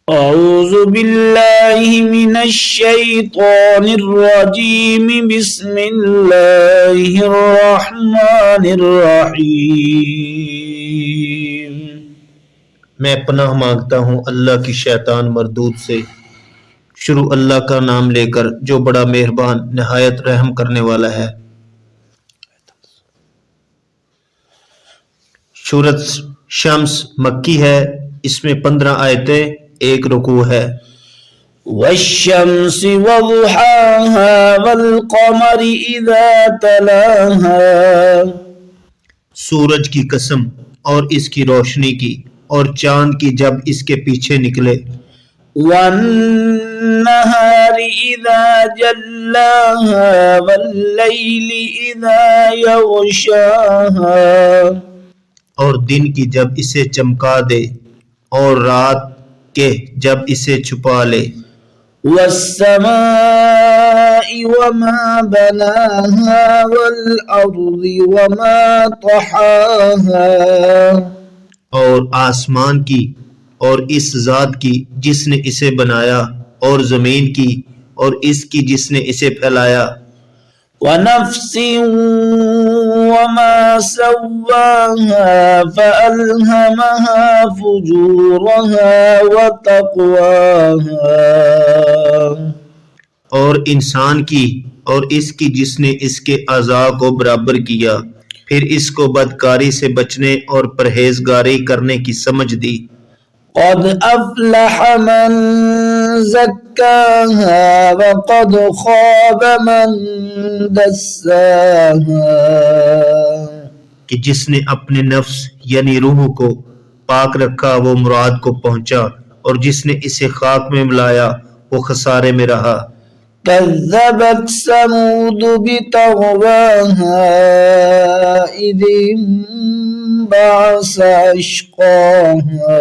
أعوذ بالله من الشيطان الرجيم بسم الله الرحمن الرحيم میں پناہ مانگتا ہوں اللہ کی شیطان مردود سے۔ شروع اللہ کا نام لے کر جو بڑا مہربان نہایت رحم کرنے والا ہے۔ سورۃ شمس مکی ہے، اس میں 15 آیتیں، ایک رکوع ہے۔ والشمس وضحاها والقمر إذا تلاها سورج کی قسم اور اس کی روشنی کی اور چاند کی جب اس کے پیچھے نکلے۔ والنهار إذا جلاها والليل إذا يغشاها اور دن کی جب اسے چمکا دے اور رات کے جب اسے چھپا لے۔ والسماء وما بناها والأرض وما طحاها اور آسمان کی اور اس ذات کی جس نے اسے بنایا اور زمین کی اور اس کی جس نے اسے پھیلایا۔ ونفس وما سواها فألهمها فجورها وتقواها اور انسان کی اور اس کی جس نے اس کے اعضاء کو برابر کیا، پھر اس کو بدکاری سے بچنے اور پرہیزگاری کرنے کی سمجھ دی۔ قد افلح من زکاها وقد خاب من دساها کہ جس نے اپنے نفس یعنی روح کو پاک رکھا وہ مراد کو پہنچا، اور جس نے اسے خاک میں ملایا وہ خسارے میں رہا۔ كذبت ثمود بطغواها إذ انبعث أشقاها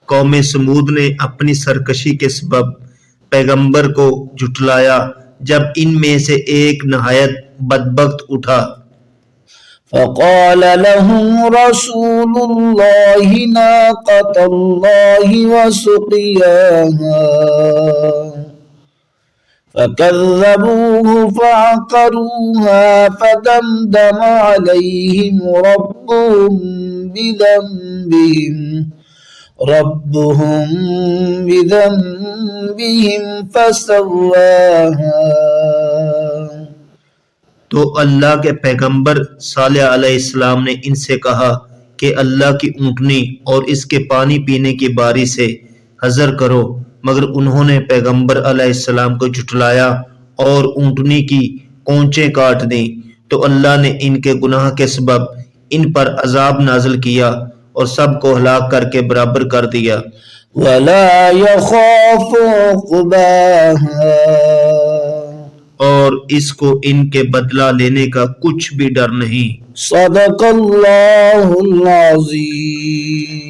قوم سمود نے اپنی سرکشی کے سبب پیغمبر کو جھٹلایا جب ان میں سے ایک نہایت بدبخت اٹھا۔ فقال لهم رسول الله ناقة الله وسقياها فكذبوه فعقروها فدمدم عليهم ربهم بذنبهم فسواها تو اللہ کے پیغمبر صالح علیہ السلام نے ان سے کہا کہ اللہ کی اونٹنی اور اس کے پانی پینے کی باری سے حذر کرو، مگر انہوں نے پیغمبر علیہ السلام کو جھٹلایا اور اونٹنی کی کونچیں کاٹ دیں، تو اللہ نے ان کے گناہ کے سبب ان پر عذاب نازل کیا اور سب کو ہلاک کر کے برابر کر دیا۔ ولا يخاف عقباها اور اس کو ان کے بدلہ لینے کا کچھ بھی ڈر نہیں۔ صدق اللہ العظیم۔